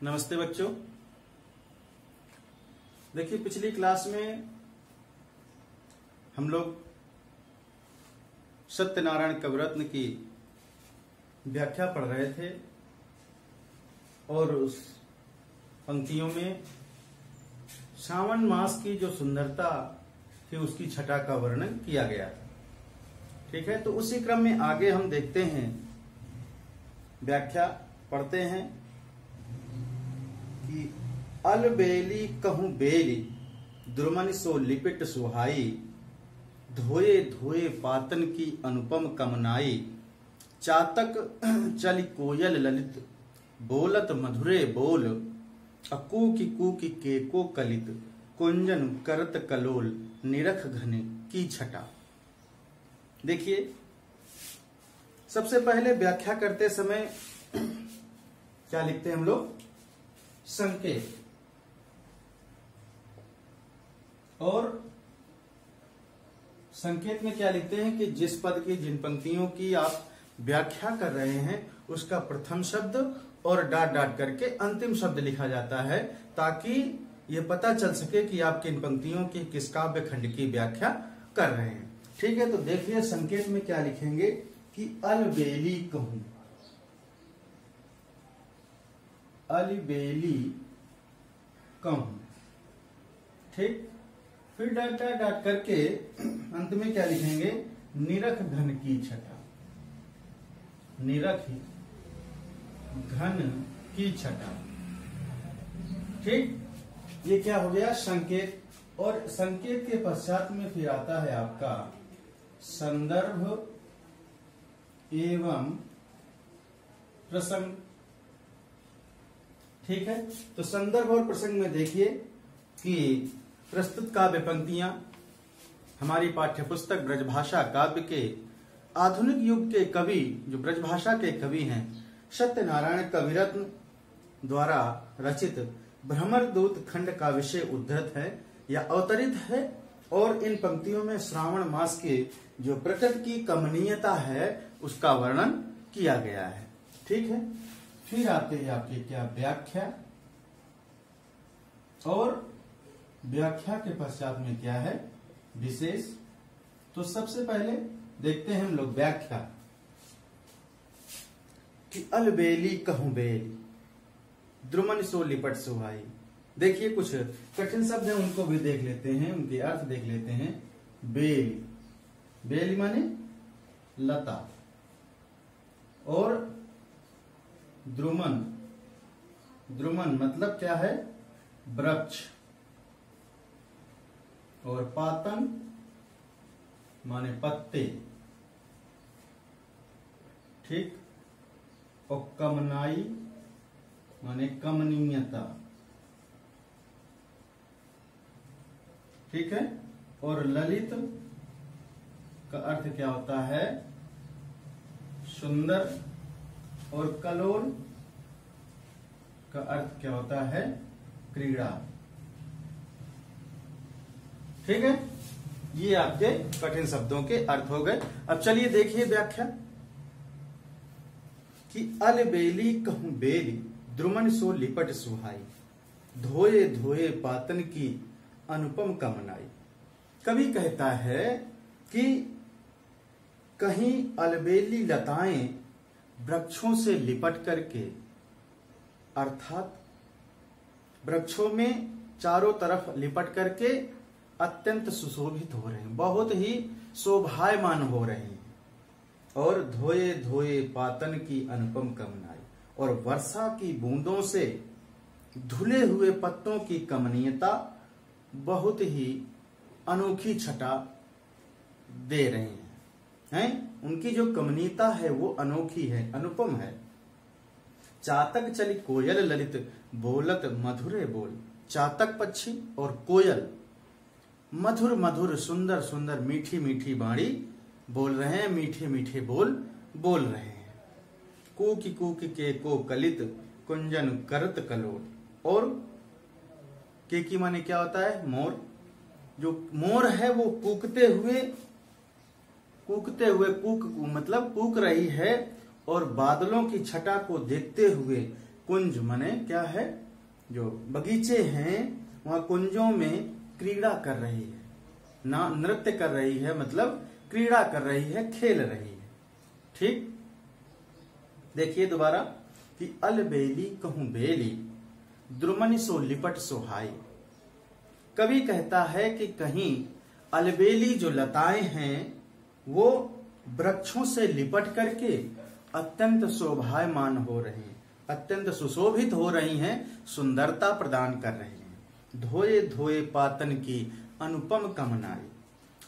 नमस्ते बच्चों। देखिए, पिछली क्लास में हम लोग सत्यनारायण कविरत्न की व्याख्या पढ़ रहे थे और उस पंक्तियों में श्रावण मास की जो सुंदरता थी उसकी छटा का वर्णन किया गया। ठीक है, तो उसी क्रम में आगे हम देखते हैं, व्याख्या पढ़ते हैं कि अलबेली कहूं बेली द्रुमन सो लिपिट सुहाई, धोए धोए पातन की अनुपम कमनाई, चातक चली कोयल ललित बोलत मधुरे बोल, कूकी केको कलित कुंजन करत कलोल, निरख घने की छटा। देखिए, सबसे पहले व्याख्या करते समय क्या लिखते हैं हम लोग? संकेत। और संकेत में क्या लिखते हैं कि जिस पद की, जिन पंक्तियों की आप व्याख्या कर रहे हैं उसका प्रथम शब्द और डाट डाट करके अंतिम शब्द लिखा जाता है, ताकि यह पता चल सके कि आप किन पंक्तियों की, किस काव्य खंड की व्याख्या कर रहे हैं। ठीक है, तो देखिए संकेत में क्या लिखेंगे कि अलबेली कहूं, अलबेली कहूं। ठीक, फिर डाट डाट डाट करके अंत में क्या लिखेंगे? निरख घन की छटा, निरख घन की छटा। ठीक, ये क्या हो गया? संकेत। और संकेत के पश्चात में फिर आता है आपका संदर्भ एवं प्रसंग। ठीक है, तो संदर्भ और प्रसंग में देखिए कि प्रस्तुत काव्य पंक्तियां हमारी पाठ्यपुस्तक ब्रजभाषा काव्य के आधुनिक युग के कवि, जो ब्रजभाषा के कवि हैं, सत्यनारायण कविरत्न द्वारा रचित भ्रमर दूत खंड का विषय उद्धृत है या अवतरित है। और इन पंक्तियों में श्रावण मास के जो प्रकृति की कमनीयता है उसका वर्णन किया गया है। ठीक है, फिर आते हैं आपके क्या? व्याख्या। और व्याख्या के पश्चात में क्या है? विशेष। तो सबसे पहले देखते हैं हम लोग व्याख्या कि अलबेली कहूं बेली द्रुमन सो लिपट सुहाई। देखिए, कुछ कठिन शब्द हैं, उनको भी देख लेते हैं, उनके अर्थ देख लेते हैं। बेली, बेली माने लता, और द्रुमन, द्रुमन मतलब क्या है? वृक्ष, और पातन माने पत्ते। ठीक, और कमनाई माने कमनीयता। ठीक है, और ललित का अर्थ क्या होता है? सुंदर, और कलोल का अर्थ क्या होता है? क्रीड़ा। ठीक है, ये आपके कठिन शब्दों के अर्थ हो गए। अब चलिए देखिए व्याख्या कि अलबेली कहूं बेली द्रुमन सो लिपट सुहाई, धोए धोए पातन की अनुपम कमनाई। कवि कहता है कि कहीं अलबेली लताएं वृक्षों से लिपट करके, अर्थात वृक्षों में चारों तरफ लिपट करके अत्यंत सुशोभित हो रहे हैं, बहुत ही शोभायमान हो रहे हैं। और धोए धोए पातन की अनुपम कमनाई, और वर्षा की बूंदों से धुले हुए पत्तों की कमनीयता बहुत ही अनोखी छटा दे रहे हैं। उनकी जो कमनीयता है वो अनोखी है, अनुपम है। चातक चली कोयल ललित बोलत मधुरे बोल। चातक पक्षी और कोयल मधुर मधुर, सुंदर सुंदर, मीठी मीठी बाणी बोल रहे हैं, मीठे मीठे बोल बोल रहे हैं। कूकी के को कलित कुंजन करत कलोल। और केकी माने क्या होता है? मोर। जो मोर है वो कूकते हुए कूक मतलब कूक रही है, और बादलों की छटा को देखते हुए कुंज माने क्या है, जो बगीचे हैं वहां कुंजों में क्रीड़ा कर रही है, ना नृत्य कर रही है, मतलब क्रीड़ा कर रही है, खेल रही है। ठीक, देखिए दोबारा कि अलबेली कहूं बेली द्रुमनि सो लिपट सोहाई। कवि कहता है कि कहीं अलबेली जो लताएं हैं वो वृक्षों से लिपट करके अत्यंत शोभायमान हो रही हैं, अत्यंत सुशोभित हो रही हैं, सुंदरता प्रदान कर रही हैं। धोए धोए पातन की अनुपम कमनाई।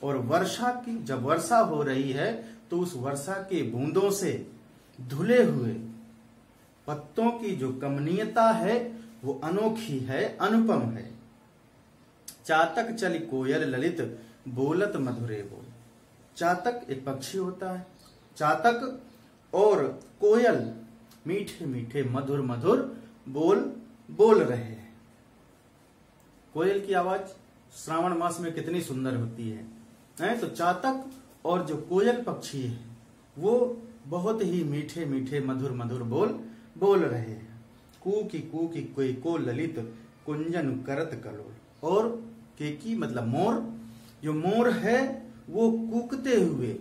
और वर्षा की जब वर्षा हो रही है तो उस वर्षा के बूंदों से धुले हुए पत्तों की जो कमनीयता है वो अनोखी है, अनुपम है। चातक चली कोयल ललित बोलत मधुरे बोल। चातक एक पक्षी होता है, चातक और कोयल मीठे मीठे मधुर मधुर बोल रहे हैं। कोयल की आवाज श्रावण मास में कितनी सुंदर होती है, तो चातक और जो कोयल पक्षी है वो बहुत ही मीठे मीठे मधुर मधुर बोल रहे हैं। कूकी कोई को ललित कुंजन करत कलोल। और केकी मतलब मोर, जो मोर है वो कूकते हुए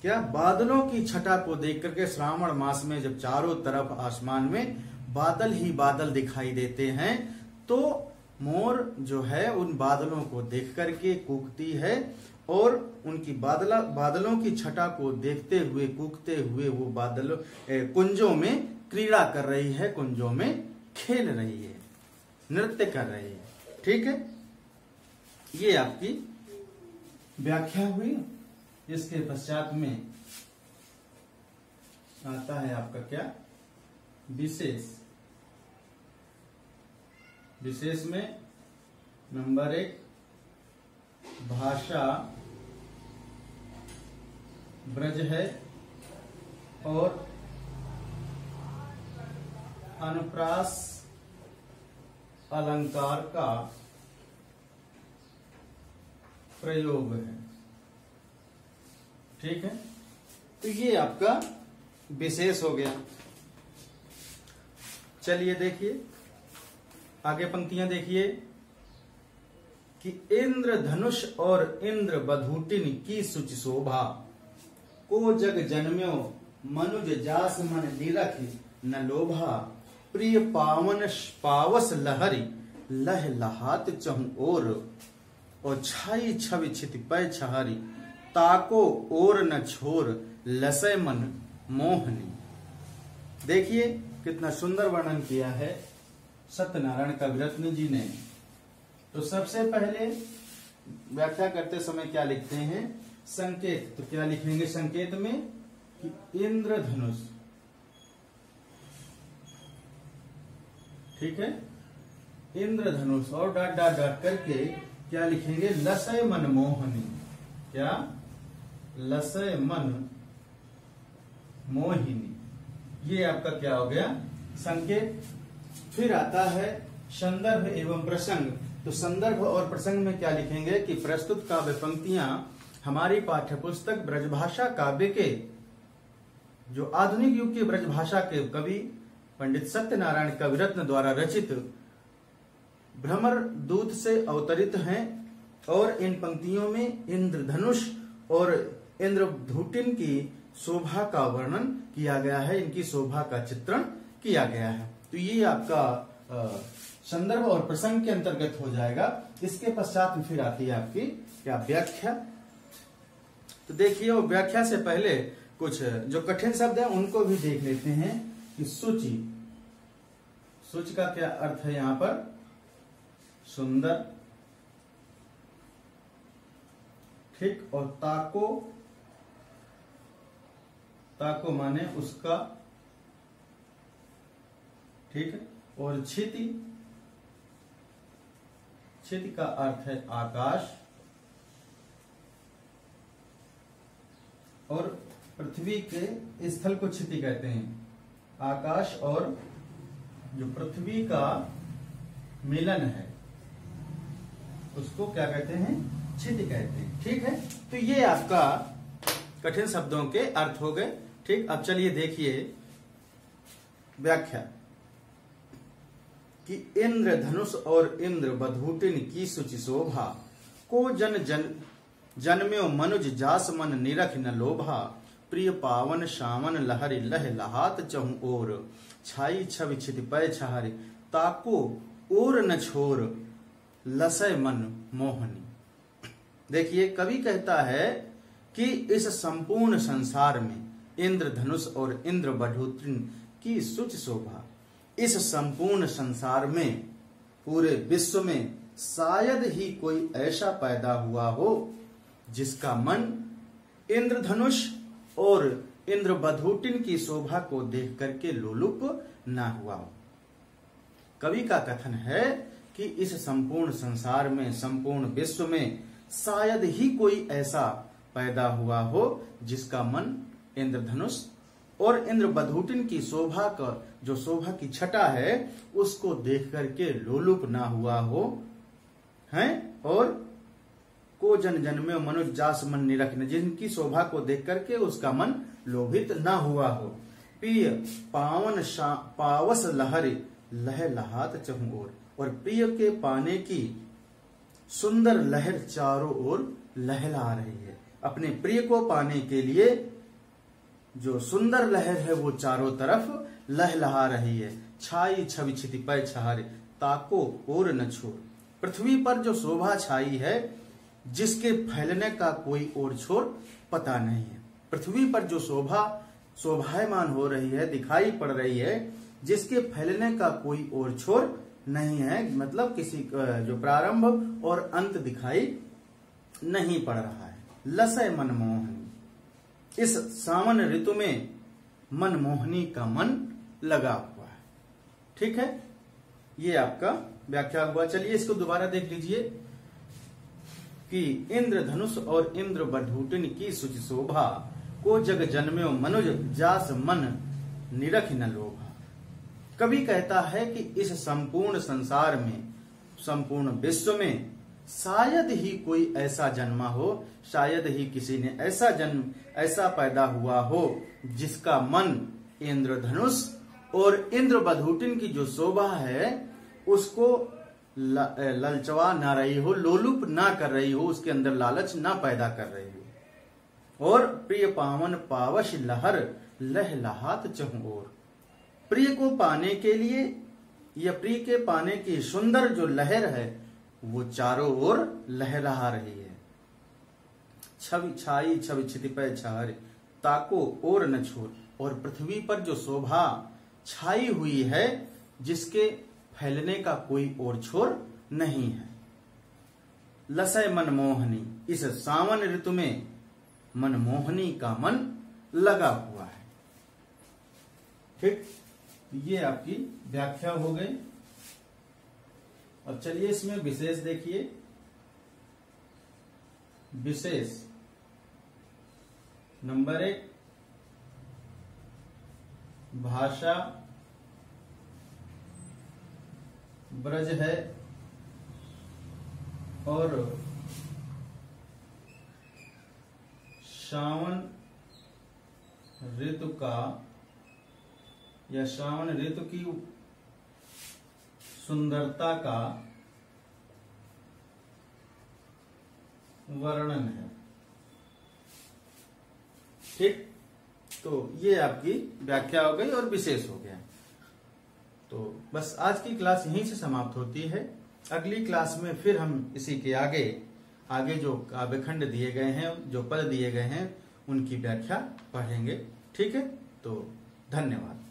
क्या बादलों की छटा को देख करके, श्रावण मास में जब चारों तरफ आसमान में बादल ही बादल दिखाई देते हैं तो मोर जो है उन बादलों को देख करके कूकती है और उनकी बादलों की छटा को देखते हुए कूकते हुए वो बादलों कुंजों में क्रीड़ा कर रही है, कुंजों में खेल रही है, नृत्य कर रही है। ठीक है, ये आपकी व्याख्या हुई। इसके पश्चात में आता है आपका क्या, विशेष। विशेष में नंबर 1 भाषा ब्रज है और अनुप्रास अलंकार का प्रयोग है। ठीक है, तो ये आपका विशेष हो गया। चलिए देखिए आगे पंक्तियां देखिए कि इंद्र धनुष और इंद्र बधूटिन की सुचि शोभा, को जग जन्म्यो मनुज जास मन निरख न लोभा, प्रिय पावन पावस लहरी लह लहात चहु और छाई छवि छिति पै छहरी, ताको और न छोर लसय मन मोहनी। देखिए कितना सुंदर वर्णन किया है सत्यनारायण कविरत्न जी ने। तो सबसे पहले व्याख्या करते समय क्या लिखते हैं, संकेत। तो क्या लिखेंगे संकेत में कि इंद्रधनुष। ठीक है, इंद्रधनुष और डॉट डॉट डॉट करके क्या लिखेंगे, लसय मन मोहनी। क्या, लसय मन मोहिनी। ये आपका क्या हो गया, संकेत। फिर आता है संदर्भ एवं प्रसंग। तो संदर्भ और प्रसंग में क्या लिखेंगे कि प्रस्तुत काव्य पंक्तियां हमारी पाठ्यपुस्तक ब्रजभाषा काव्य के, जो आधुनिक युग के ब्रजभाषा के कवि पंडित सत्यनारायण कविरत्न द्वारा रचित भ्रमर दूत से अवतरित हैं। और इन पंक्तियों में इंद्रधनुष और इंद्रधूटिन की शोभा का वर्णन किया गया है, इनकी शोभा का चित्रण किया गया है। तो ये आपका संदर्भ और प्रसंग के अंतर्गत हो जाएगा। इसके पश्चात फिर आती है आपकी क्या, व्याख्या। तो देखिए वो व्याख्या से पहले कुछ जो कठिन शब्द है उनको भी देख लेते हैं कि सूची। सूची का क्या अर्थ है यहां पर, सुंदर। ठीक, और ताको, ताको माने उसका। ठीक है, और क्षिति, क्षिति का अर्थ है आकाश। और पृथ्वी के स्थल को क्षिति कहते हैं, आकाश और जो पृथ्वी का मिलन है उसको क्या कहते हैं, क्षिति कहते हैं। ठीक है, तो ये आपका कठिन शब्दों के अर्थ हो गए। ठीक, अब चलिए देखिए व्याख्या कि इंद्र धनुष और इंद्र बधूटिन की सुचि शोभा, को जन जन्म्यो मनुज जास मन निरख न लोभा, प्रिय पावन शामन लहरि लह लहात चहु ओर, छाई छवि छिति पै छहरि ताको ओर न छोर, लसय मन मोहनी। देखिए कवि कहता है कि इस संपूर्ण संसार में इंद्र धनुष और इंद्र बधूटिन की सुच शोभा, इस संपूर्ण संसार में पूरे विश्व में शायद ही कोई ऐसा पैदा हुआ हो जिसका मन इंद्र धनुष और इंद्र बधूटिन की शोभा को देख करके लोलुप ना हुआ हो। कवि का कथन है कि इस संपूर्ण संसार में, संपूर्ण विश्व में शायद ही कोई ऐसा पैदा हुआ हो जिसका मन इंद्र धनुष और इंद्र बधूटिन की शोभा का, जो शोभा की छटा है, उसको देख करके लोलुप ना हुआ हो हैं, और को जन जन्मे मनुष्य जास मन निरख न, जिनकी शोभा को देख करके उसका मन लोभित ना हुआ हो। प्रिय पावन पावस लहरि लह लहात चहु ओर, और प्रिय के पाने की सुंदर लहर चारों ओर लहला रही है। अपने प्रिय को पाने के लिए जो सुंदर लहर है वो चारों तरफ लहलहा रही है। छाई छवि छिति पै छहारे ताको ओर न छोर, पृथ्वी पर जो शोभा छाई है जिसके फैलने का कोई ओर छोर पता नहीं है। पृथ्वी पर जो शोभा शोभायमान हो रही है, दिखाई पड़ रही है, जिसके फैलने का कोई ओर छोर नहीं है, मतलब किसी जो प्रारंभ और अंत दिखाई नहीं पड़ रहा है। लसय मनमोहनी, इस सावन ऋतु में मनमोहनी का मन लगा हुआ है। ठीक है, ये आपका व्याख्या हुआ। चलिए इसको दोबारा देख लीजिए कि इंद्र धनुष और इंद्र बधूटिन की सुचि शोभा, को जग जन्म्यो मनुज जास मन निरख न लोभा। कवि कहता है कि इस संपूर्ण संसार में, संपूर्ण विश्व में शायद ही कोई ऐसा जन्मा हो, शायद ही किसी ने ऐसा पैदा हुआ हो जिसका मन इंद्रधनुष और इंद्र बधूटिन की जो शोभा है उसको ललचवा ना रही हो, लोलुप ना कर रही हो, उसके अंदर लालच ना पैदा कर रही हो। और प्रिय पावन पावश लहर लह लहात चहु ओर, प्रिय को पाने के लिए या प्रिय के पाने की सुंदर जो लहर है वो चारों ओर लहरा रही है। छवि छाई छवि छिति पै छहारे ताको ओर न छोर, और पृथ्वी पर जो शोभा छाई हुई है जिसके फैलने का कोई ओर छोर नहीं है। लसय मनमोहनी, इस सावन ऋतु में मनमोहनी का मन लगा हुआ है। ठीक, ये आपकी व्याख्या हो गई। अब चलिए इसमें विशेष देखिए। विशेष नंबर 1, भाषा ब्रज है और श्रावण ऋतु का या श्रावण ऋतु की सुंदरता का वर्णन है। ठीक, तो ये आपकी व्याख्या हो गई और विशेष हो गया। तो बस आज की क्लास यहीं से समाप्त होती है। अगली क्लास में फिर हम इसी के आगे जो काव्यखंड दिए गए हैं, जो पद दिए गए हैं, उनकी व्याख्या पढ़ेंगे। ठीक है, तो धन्यवाद।